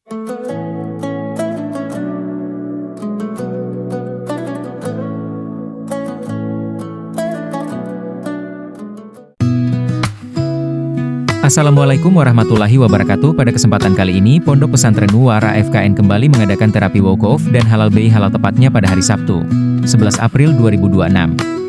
Assalamualaikum warahmatullahi wabarakatuh. Pada kesempatan kali ini, Pondok Pesantren Nuwara FKN kembali mengadakan terapi wukuf dan halal bayi halal tepatnya pada hari Sabtu, 11 April 2026.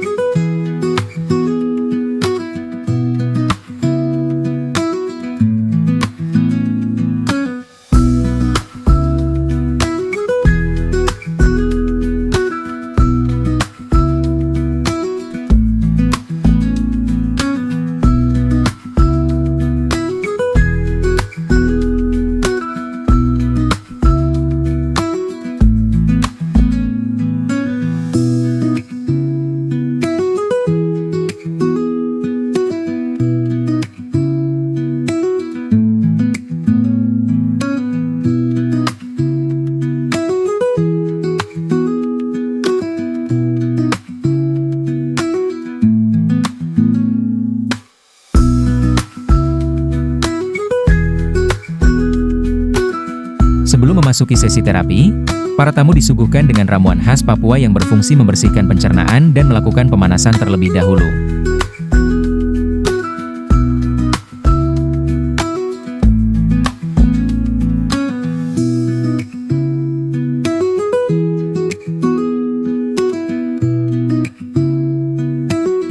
Sebelum memasuki sesi terapi, para tamu disuguhkan dengan ramuan khas Papua yang berfungsi membersihkan pencernaan dan melakukan pemanasan terlebih dahulu.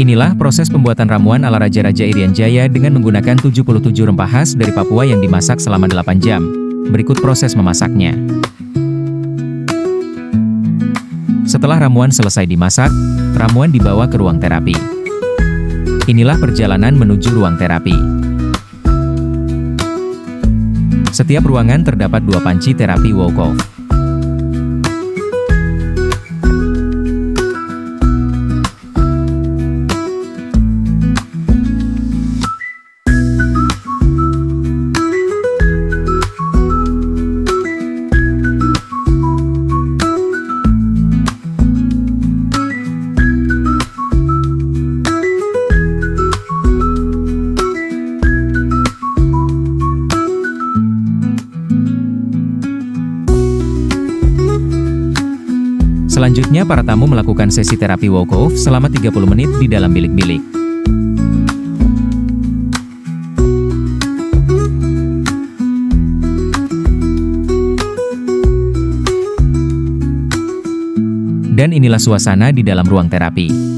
Inilah proses pembuatan ramuan ala Raja-Raja Irian Jaya dengan menggunakan 77 rempah khas dari Papua yang dimasak selama 8 jam. Berikut proses memasaknya. Setelah ramuan selesai dimasak, ramuan dibawa ke ruang terapi. Inilah perjalanan menuju ruang terapi. Setiap ruangan terdapat 2 panci terapi wukuf. Selanjutnya para tamu melakukan sesi terapi wukuf selama 30 menit di dalam bilik-bilik. Dan inilah suasana di dalam ruang terapi.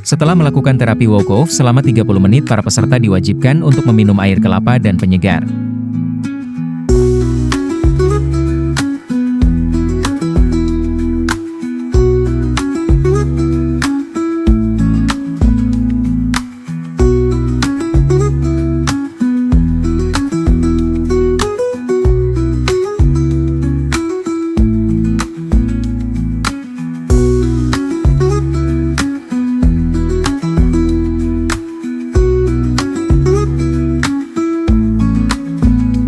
Setelah melakukan terapi wukuf selama 30 menit, para peserta diwajibkan untuk meminum air kelapa dan penyegar.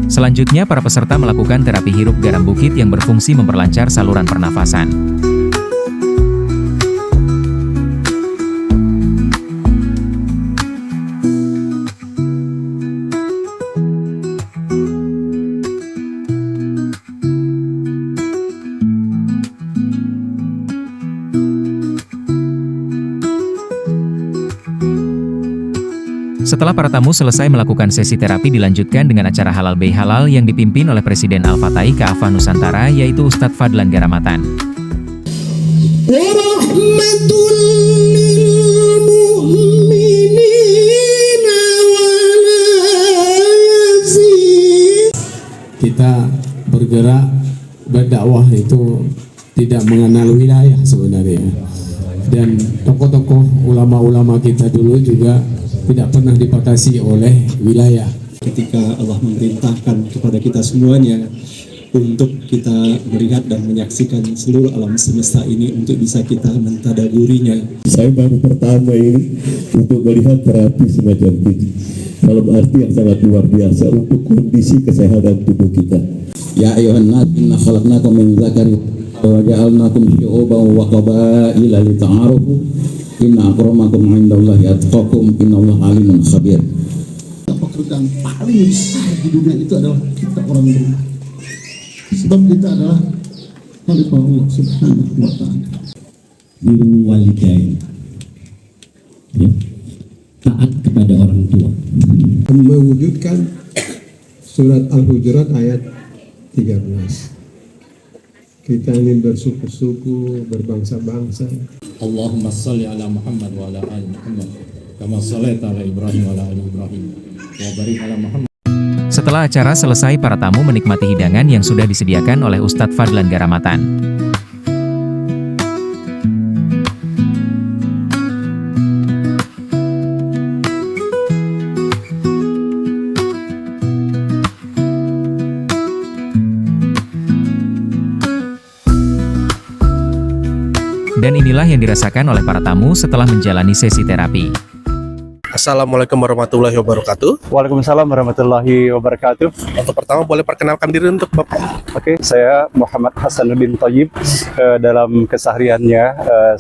Selanjutnya, para peserta melakukan terapi hirup garam bukit yang berfungsi memperlancar saluran pernafasan. Setelah para tamu selesai melakukan sesi terapi, dilanjutkan dengan acara halal bayi halal yang dipimpin oleh Presiden Al-Fatih Ka'afah Nusantara, yaitu Ustadz Fadlan Garamatan. Kita bergerak berdakwah itu tidak mengenal wilayah sebenarnya, dan tokoh-tokoh ulama-ulama kita dulu juga tidak pernah dibatasi oleh wilayah. Ketika Allah memerintahkan kepada kita semuanya untuk kita melihat dan menyaksikan seluruh alam semesta ini untuk bisa kita mentadaburinya. Saya baru pertama ini untuk melihat terapi semacam ini, dalam arti yang sangat luar biasa untuk kondisi kesehatan tubuh kita. Ya ayuhan nas inna khalaqnakum min dzakarin wa ja'alnakum syu'uban wa qabaila lita'arufu inna akramakum 'indallahi atqakum innallaha alimun khabir. Pekerjaan paling besar di dunia itu adalah kita orang beriman. Sebab kita adalah khalifah Allah Subhanahu wa ta'ala. Biru walidain, ya, taat kepada orang tua. Mewujudkan surat Al-Hujurat ayat 13. Kita ingin bersuku-suku, berbangsa-bangsa. Allahumma salli ala Muhammad wa ala ali Muhammad kama shallaita ala Ibrahim wa ala ali Ibrahim wa barik ala Muhammad. Setelah acara selesai, para tamu menikmati hidangan yang sudah disediakan oleh Ustadz Fadlan Garamatan. Dan inilah yang dirasakan oleh para tamu setelah menjalani sesi terapi. Assalamualaikum warahmatullahi wabarakatuh. Waalaikumsalam warahmatullahi wabarakatuh. Untuk pertama boleh perkenalkan diri untuk Bapak. Oke, saya Muhammad Hasanuddin Thayyib. Dalam kesehariannya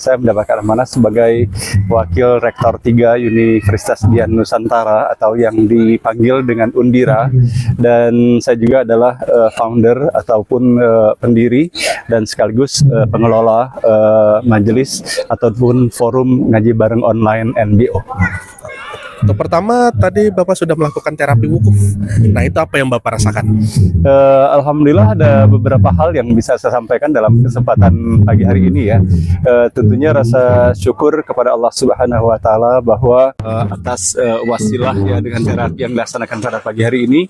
saya mendapatkan amanah sebagai Wakil Rektor 3 Universitas Dian Nusantara atau yang dipanggil dengan Undira, dan saya juga adalah founder ataupun pendiri dan sekaligus pengelola majelis ataupun forum ngaji bareng online NBO. Untuk pertama tadi Bapak sudah melakukan terapi wukuf. Nah, itu apa yang Bapak rasakan? Alhamdulillah ada beberapa hal yang bisa saya sampaikan dalam kesempatan pagi hari ini ya. Tentunya rasa syukur kepada Allah Subhanahu wa taala bahwa atas wasilah ya dengan terapi yang dilaksanakan pada pagi hari ini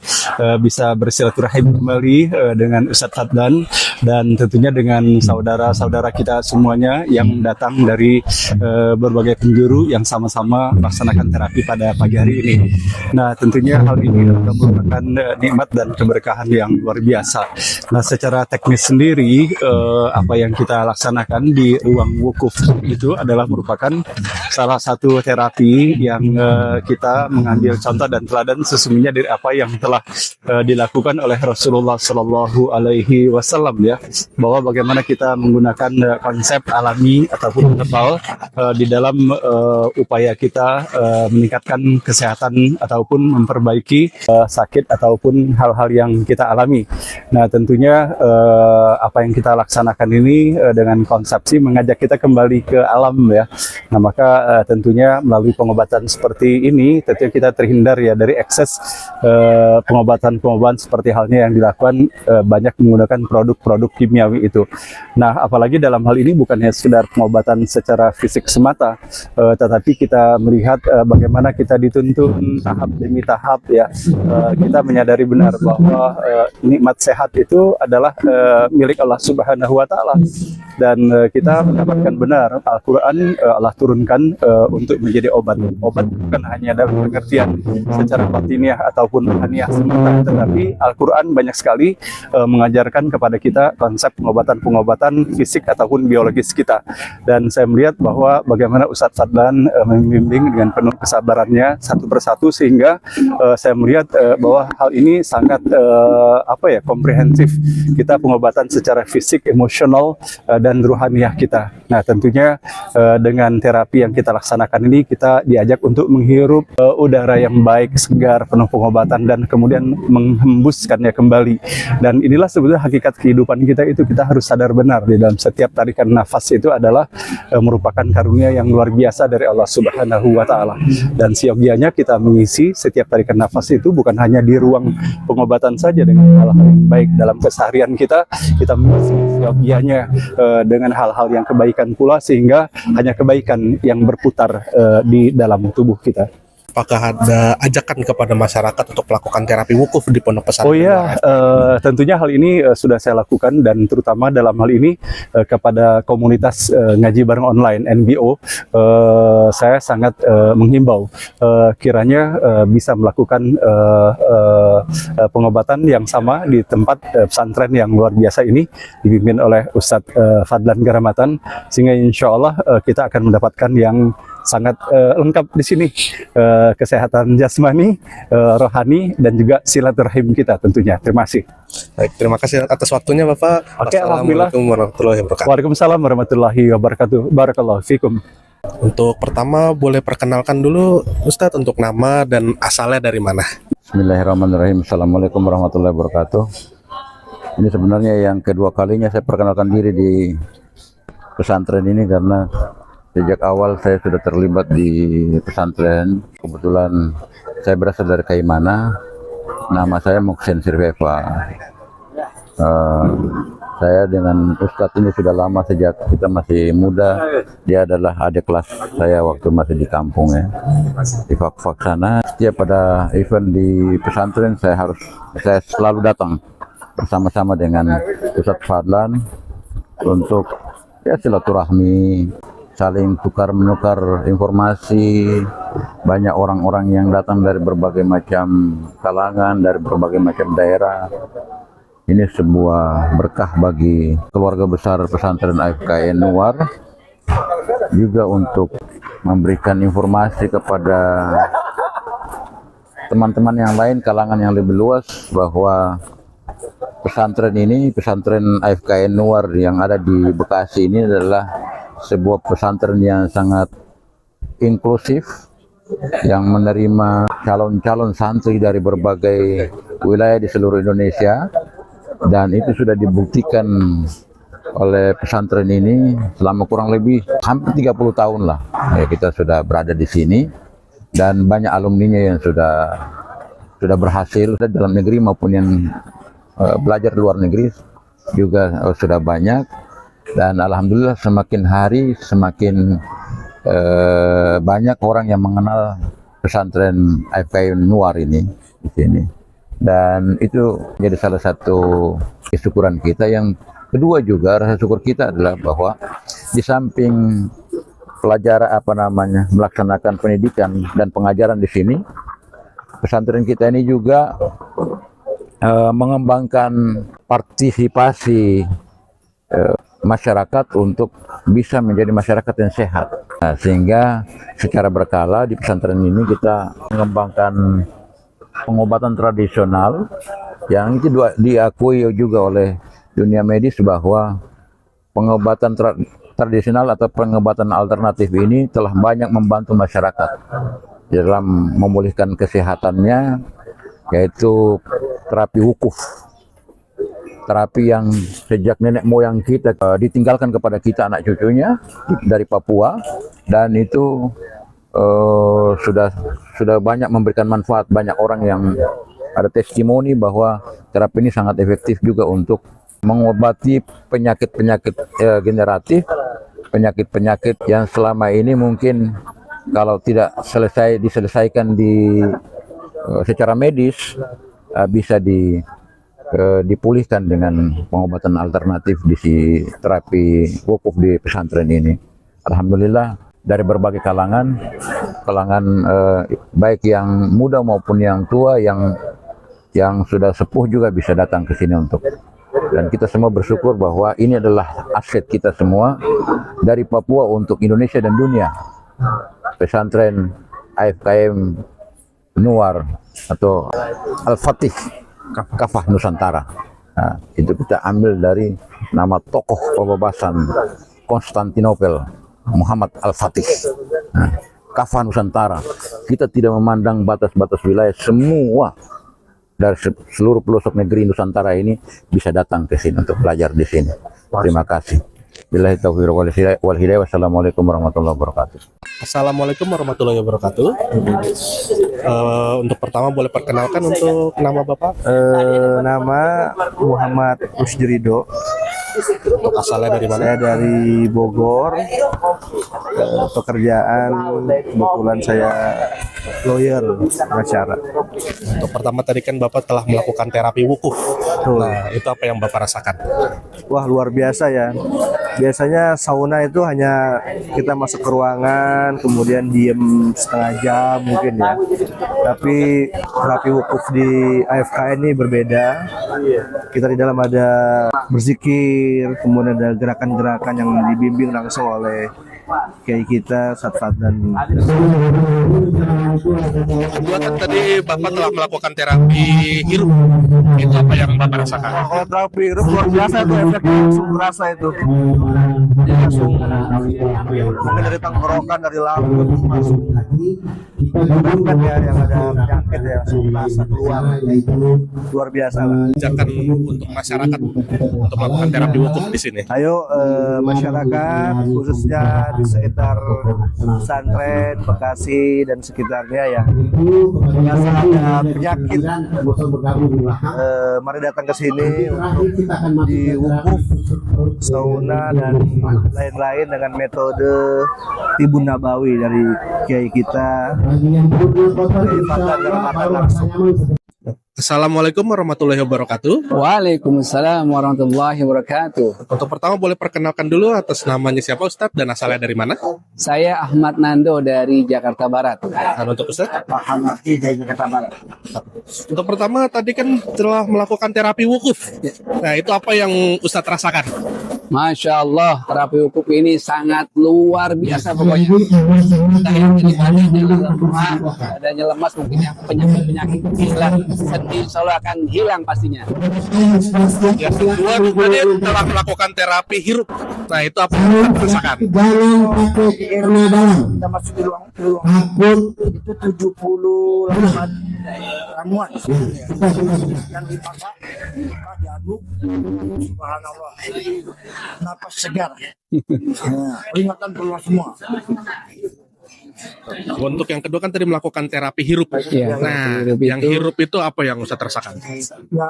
bisa bersilaturahim kembali dengan Ustadz Fadlan dan tentunya dengan saudara-saudara kita semuanya yang datang dari berbagai penjuru yang sama-sama melaksanakan terapi pada pagi hari ini. Nah, tentunya hal ini merupakan nikmat dan keberkahan yang luar biasa. Nah, secara teknis sendiri apa yang kita laksanakan di ruang wukuf itu adalah merupakan salah satu terapi yang kita mengambil contoh dan teladan sesungguhnya dari apa yang telah dilakukan oleh Rasulullah Shallallahu Alaihi Wasallam ya, bahwa bagaimana kita menggunakan konsep alami ataupun herbal di dalam upaya kita meningkatkan kesehatan ataupun memperbaiki sakit ataupun hal-hal yang kita alami. Nah, tentunya apa yang kita laksanakan ini dengan konsepsi mengajak kita kembali ke alam ya. Nah, maka tentunya melalui pengobatan seperti ini tentunya kita terhindar ya dari ekses pengobatan-pengobatan seperti halnya yang dilakukan banyak menggunakan produk-produk kimiawi itu. Nah, apalagi dalam hal ini bukan hanya sekedar pengobatan secara fisik semata, tetapi kita melihat bagaimana kita dituntun tahap demi tahap ya. Kita menyadari benar bahwa nikmat sehat itu adalah milik Allah Subhanahu wa taala, dan kita mendapatkan benar Al-Qur'an Allah turunkan untuk menjadi obat. Obat bukan hanya dalam pengertian secara batiniah ataupun rohaniah semata, tetapi Al-Qur'an banyak sekali mengajarkan kepada kita konsep pengobatan fisik ataupun biologis kita. Dan saya melihat bahwa bagaimana Ustadz Fadlan membimbing dengan penuh kesabarannya satu persatu, sehingga saya melihat bahwa hal ini sangat komprehensif. Kita pengobatan secara fisik, emosional, dan ruhaniah kita. Nah, tentunya dengan terapi yang kita laksanakan ini kita diajak untuk menghirup udara yang baik, segar, penuh pengobatan, dan kemudian menghembuskannya kembali. Dan inilah sebetulnya hakikat kehidupan kita, itu kita harus sadar benar di dalam setiap tarikan nafas itu adalah merupakan karunia yang luar biasa dari Allah Subhanahu wa taala. Dan siogianya kita mengisi setiap tarikan nafas itu bukan hanya di ruang pengobatan saja dengan hal-hal yang baik dalam keseharian kita mengisi siogianya dengan hal-hal yang kebaikan pula, sehingga hanya kebaikan yang berputar di dalam tubuh kita. Apakah ada ajakan kepada masyarakat untuk melakukan terapi wukuf di Pondok Pesantren? Oh ya, tentunya hal ini sudah saya lakukan, dan terutama dalam hal ini kepada komunitas ngaji bareng online NBO, saya sangat menghimbau kiranya bisa melakukan pengobatan yang sama di tempat pesantren yang luar biasa ini dipimpin oleh Ustadz Fadlan Garamatan, sehingga insya Allah kita akan mendapatkan yang sangat lengkap di sini, kesehatan jasmani, rohani, dan juga silaturahim kita tentunya. Terima kasih. Baik, terima kasih atas waktunya Bapak. Oke, alhamdulillah. Wassalamualaikum warahmatullahi wabarakatuh. Waalaikumsalam warahmatullahi wabarakatuh. Barakallahu fikum. Untuk pertama boleh perkenalkan dulu Ustadz untuk nama dan asalnya dari mana? Bismillahirrahmanirrahim. Assalamualaikum warahmatullahi wabarakatuh. Ini sebenarnya yang kedua kalinya saya perkenalkan diri di pesantren ini, karena sejak awal saya sudah terlibat di pesantren. Kebetulan saya berasal dari Kaimana. Nama saya Muksin Sirvefa. Saya dengan Ustadz ini sudah lama, sejak kita masih muda. Dia adalah adik kelas saya waktu masih di kampung ya, di Fak-Fak sana. Setiap pada event di pesantren saya selalu datang bersama-sama dengan Ustadz Fadlan untuk ya silaturahmi, saling tukar menukar informasi. Banyak orang-orang yang datang dari berbagai macam kalangan, dari berbagai macam daerah. Ini sebuah berkah bagi keluarga besar pesantren AFKN Nuwar, juga untuk memberikan informasi kepada teman-teman yang lain, kalangan yang lebih luas, bahwa pesantren ini, pesantren AFKN Nuwar yang ada di Bekasi ini adalah sebuah pesantren yang sangat inklusif, yang menerima calon-calon santri dari berbagai wilayah di seluruh Indonesia. Dan itu sudah dibuktikan oleh pesantren ini selama kurang lebih hampir 30 tahun lah ya, kita sudah berada di sini, dan banyak alumninya yang sudah berhasil dalam negeri maupun yang belajar di luar negeri juga sudah banyak. Dan alhamdulillah semakin hari semakin banyak orang yang mengenal pesantren AFKN Nuwar ini di sini. Dan itu menjadi salah satu kesyukuran kita. Yang kedua juga rasa syukur kita adalah bahwa di samping pelajaran melaksanakan pendidikan dan pengajaran di sini, pesantren kita ini juga mengembangkan partisipasi masyarakat untuk bisa menjadi masyarakat yang sehat. Nah, sehingga secara berkala di pesantren ini kita mengembangkan pengobatan tradisional yang itu diakui juga oleh dunia medis, bahwa pengobatan tradisional atau pengobatan alternatif ini telah banyak membantu masyarakat dalam memulihkan kesehatannya, yaitu terapi wukuf, terapi yang sejak nenek moyang kita ditinggalkan kepada kita anak cucunya dari Papua, dan itu sudah banyak memberikan manfaat. Banyak orang yang ada testimoni bahwa terapi ini sangat efektif juga untuk mengobati penyakit-penyakit generatif, penyakit-penyakit yang selama ini mungkin kalau tidak diselesaikan secara medis bisa dipulihkan dengan pengobatan alternatif di terapi wukuf di pesantren ini. Alhamdulillah dari berbagai kalangan baik yang muda maupun yang tua, yang sudah sepuh juga bisa datang ke sini untuk. Dan kita semua bersyukur bahwa ini adalah aset kita semua dari Papua untuk Indonesia dan dunia. Pesantren AFKN Nuwar atau Al-Fatih Kafah Nusantara. Nah, itu kita ambil dari nama tokoh pembebasan Konstantinopel, Muhammad Al-Fatih. Nah, Kafah Nusantara. Kita tidak memandang batas-batas wilayah, semua dari seluruh pelosok negeri Nusantara ini bisa datang ke sini untuk belajar di sini. Terima kasih. Billahi taufiq wal hidayah. Wassalamualaikum warahmatullahi wabarakatuh. Assalamualaikum warahmatullahi wabarakatuh. Untuk pertama boleh perkenalkan untuk nama Bapak? Nama Muhammad Rusjerido. Untuk asalnya dari mana? Saya dari Bogor. Pekerjaan kebetulan saya lawyer pengacara. Untuk pertama tadi kan Bapak telah melakukan terapi wukuf. Nah, itu apa yang Bapak rasakan? Wah, luar biasa ya. Biasanya sauna itu hanya kita masuk ke ruangan, kemudian diem setengah jam mungkin ya. Tapi terapi wukuf di AFKN ini berbeda. Kita di dalam ada berzikir, kemudian ada gerakan-gerakan yang dibimbing langsung oleh kiai kita Ustadz Fadlan. Kedua kan tadi Bapak telah melakukan terapi hirup. Itu apa yang Bapak rasakan? Kalau terapi hirup luar biasa itu, efeknya langsung berasa itu. Jadi langsung mungkin dari tenggorokan, dari lambung langsung menyebabkan ya yang ada penyakit ya langsung berasa keluar. Luar biasa lah. Ajakan untuk masyarakat untuk melakukan terapi wukuf di sini. Ayo masyarakat khususnya di sekitar pesantren Bekasi dan sekitarnya ya, merasa ada penyakit, mari datang ke sini untuk di wukuf, sauna dan lain-lain dengan metode Tibun Nabawi dari kiai kita, Kiai Fadlan dalam makan langsung. Assalamualaikum warahmatullahi wabarakatuh. Waalaikumsalam warahmatullahi wabarakatuh. Untuk pertama boleh perkenalkan dulu atas namanya siapa Ustadz dan asalnya dari mana? Saya Ahmad Nando dari Jakarta Barat. Dan untuk Ustadz? Ahmad dari Jakarta Barat. Untuk pertama tadi kan telah melakukan terapi wukuf. Nah itu apa yang Ustadz rasakan? Masya Allah, terapi wukuf ini sangat luar biasa pokoknya. Kita yang ini adanya lemas mungkin yang penyakit hilang, sedih selalu akan hilang pastinya. Ya, kedua tadi telah melakukan terapi hirup. Nah itu apa yang Ustadz rasakan? Jangan pakai airnya dalam. Kita masuk di ruang itu 78 ramuan yang dipakai diaduk, subhanallah, napas segar, peringatan keluar semua. Untuk yang kedua kan tadi melakukan terapi hirup. Nah, yang hirup itu apa yang Ustadz rasakan? Ya,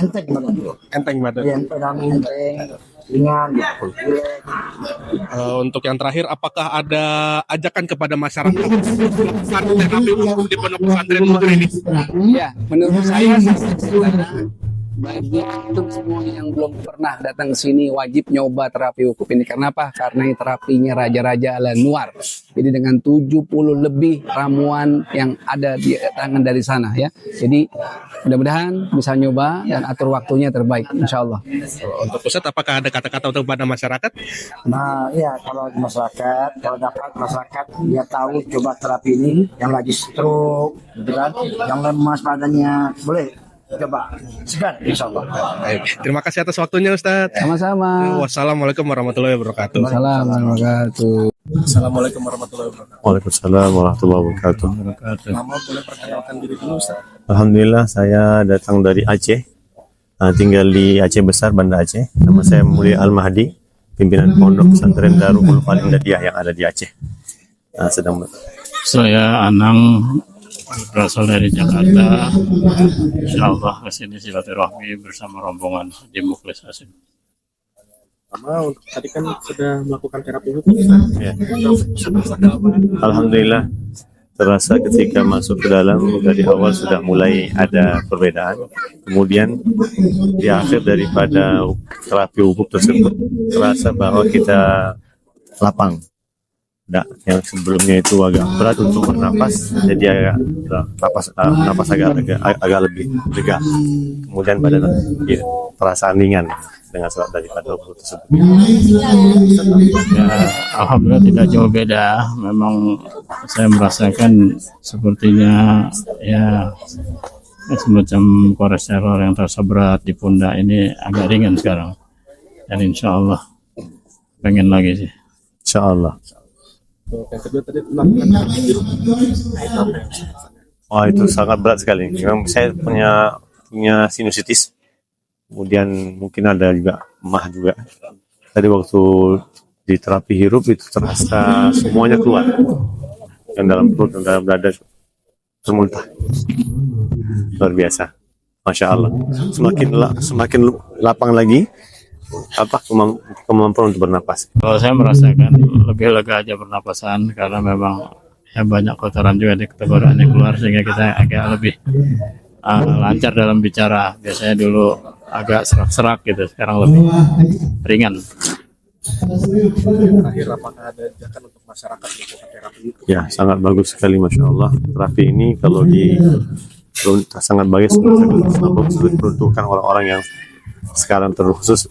enteng badan. Enteng badan. Enteng, ringan, Untuk yang terakhir, apakah ada ajakan kepada masyarakat melakukan terapi wukuf di pondok pesantren Nuwar ini? Ya, menurut saya baiknya untuk semua yang belum pernah datang ke sini wajib nyoba terapi wukuf ini. Karena apa? Karena ini terapinya raja-raja ala Nuwar. Jadi dengan 70 lebih ramuan yang ada di tangan dari sana ya. Jadi mudah-mudahan bisa nyoba dan atur waktunya terbaik insya Allah. Untuk Ustadz, apakah ada kata-kata untuk kepada masyarakat? Nah iya, kalau masyarakat, kalau dapat masyarakat dia tahu coba terapi ini yang lagi stroke, gitu kan, yang lemas badannya boleh coba segar insyaallah. Baik. Terima kasih atas waktunya Ustadz. Sama-sama. Wassalamualaikum warahmatullahi wabarakatuh. Assalamualaikum. Assalamualaikum warahmatullahi wabarakatuh. Waalaikumsalam warahmatullahi wabarakatuh. Nama boleh perkenalkan diri dulu Ustadz? Alhamdulillah saya datang dari Aceh, tinggal di Aceh Besar, Banda Aceh. Nama saya Mulia Al-Mahdi, pimpinan Pondok Pesantren Darul Ulum Diyah yang ada di Aceh. Saya Anang, berasal dari Jakarta. Insyaallah kesini silaturahmi bersama rombongan di Mukhlis Hasim. Untuk tadi kan sudah melakukan terapi wukuf. Ya. Alhamdulillah terasa ketika masuk ke dalam dari awal sudah mulai ada perbedaan. Kemudian di akhir daripada terapi wukuf tersebut terasa bahwa kita lapang. Yang sebelumnya itu agak berat untuk bernapas, jadi napas agak lebih lega. Kemudian badan perasaan ringan dengan sholat daripada wukuf tersebut. Ya, alhamdulillah tidak jauh beda. Memang saya merasakan sepertinya ya semacam kolesterol yang terasa berat di pundak ini agak ringan sekarang. Dan insya Allah pengen lagi sih. Insya Allah. Yang kedua tadi melakukan terapi hirup. Oh itu sangat berat sekali. Memang saya punya sinusitis. Kemudian mungkin ada juga emah juga. Tadi waktu di terapi hirup itu terasa semuanya keluar. Yang dalam perut, yang dalam dada termuntah. Luar biasa. Masya Allah. Semakin lapang lagi kemampuan untuk bernapas. Kalau saya merasakan lebih lega aja pernapasan karena memang ya banyak kotoran juga di tenggorokan yang keluar sehingga kita agak lebih lancar dalam bicara. Biasanya dulu agak serak-serak gitu, sekarang lebih ringan. Terakhir, apakah ada ajakan untuk masyarakat melakukan terapi itu? Ya, sangat bagus sekali, Masya Allah. Terapi ini kalau sangat bagus diperuntukkan orang-orang yang sekarang terkhusus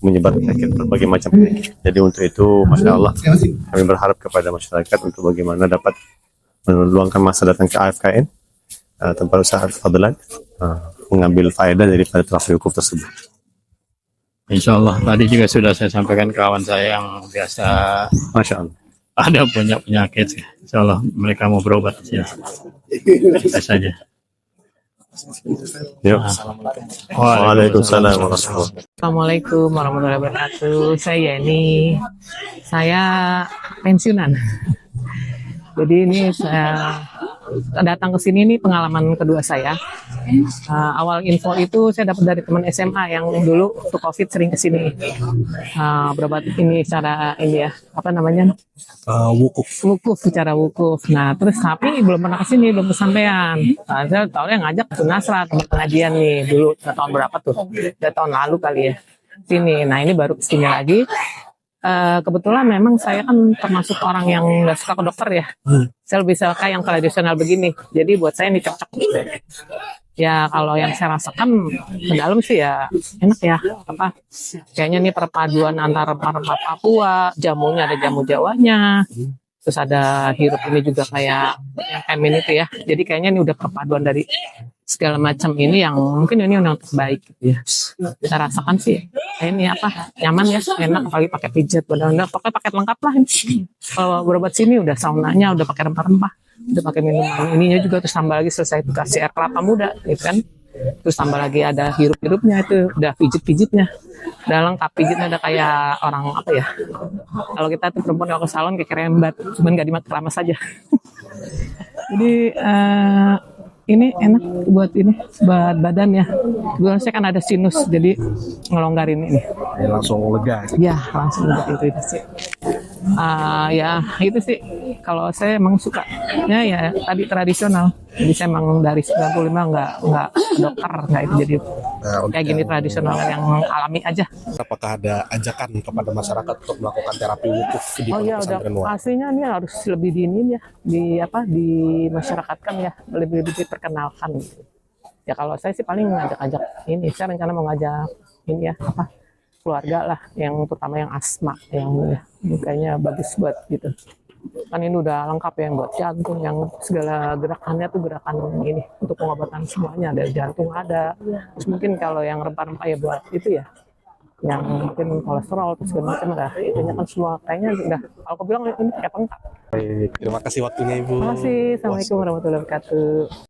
menyebar penyakit, berbagai macam penyakit. Jadi untuk itu, Masya Allah, kami berharap kepada masyarakat untuk bagaimana dapat meluangkan masa datang ke AFKN, tempat usaha Fadlan, mengambil faedah daripada terapi wukuf tersebut. Insya Allah, tadi juga sudah saya sampaikan kawan saya yang biasa Masya Allah ada punya penyakit. Insya Allah mereka mau berobat ya. Kita saja. Yuk. Waalaikumsalam warahmatullahi wabarakatuh. Assalamualaikum warahmatullahi wabarakatuh. Saya Yeni. Saya pensiunan. Jadi ini saya datang ke sini ini pengalaman kedua saya. Awal info itu saya dapat dari teman SMA yang dulu waktu COVID sering ke sini. Berobat ini secara ini ya, apa namanya? Wukuf. Wukuf, secara wukuf. Nah, terus tapi belum pernah ke sini, belum kesampaian. Nah, saya tahu yang ngajak ke Nasrat tempat pengajian nih dulu tahun berapa tuh? Udah tahun lalu kali ya. Sini. Nah, ini baru kesini lagi. Kebetulan memang saya kan termasuk orang yang nggak suka ke dokter ya. Saya lebih suka yang tradisional begini. Jadi buat saya ini cocok. Ya kalau yang saya rasakan ke dalam sih ya enak ya. Apa? Kayaknya nih perpaduan antara rempah-rempah Papua, jamunya ada jamu Jawanya. Terus ada hirup ini juga kayak emin itu ya. Jadi kayaknya ini udah perpaduan dari segala macam ini yang mungkin ini yang terbaik gitu ya. Kita rasakan sih ini apa nyaman ya, enak apalagi pakai pijat, benar-benar pakai paket lengkap lah ini. Kalau berobat sini udah saunanya, udah pakai rempah-rempah, udah pakai minuman ininya juga, terus tambah lagi selesai itu kasih air kelapa muda gitu kan. Terus tambah lagi ada hirup-hirupnya itu, udah pijit-pijitnya. Udah lengkap pijitnya, ada kayak orang apa ya. Kalau kita tuh perempuan kalau ke salon kayak kerembat, cuman nggak dikeramas saja. Jadi ini enak buat ini, buat badan ya. Gue saya kan ada sinus, jadi ngelonggarin ini. Langsung lega. Ya, langsung lega itu sih. Ya itu sih. Kalau saya emang suka ya tadi tradisional. Jadi saya emang dari 95 nggak dokter nggak itu, jadi kayak gini tradisional yang alami aja. Apakah ada ajakan kepada masyarakat untuk melakukan terapi wukuf di Pondok Pesantren Nuwara? Aslinya ini harus lebih diinin ya, di masyarakatkan ya, lebih diperkenalkan. Ya kalau saya sih paling ngajak-ajak ini, saya rencana mau ngajak ini ya apa keluarga lah, yang terutama yang asma, yang ya, kayaknya bagus buat gitu. Kan ini udah lengkap ya, buat jantung, yang segala gerakannya tuh gerakan ini untuk pengobatan semuanya, ada jantung ada. Terus mungkin kalau yang rempah-rempah ya buat itu ya, yang mungkin kolesterol terus segala macam ada itunya kan semua kayaknya udah. Kalau aku bilang ini paket lengkap. Baik, terima kasih waktunya Ibu. Terima kasih. Assalamualaikum warahmatullahi wabarakatuh.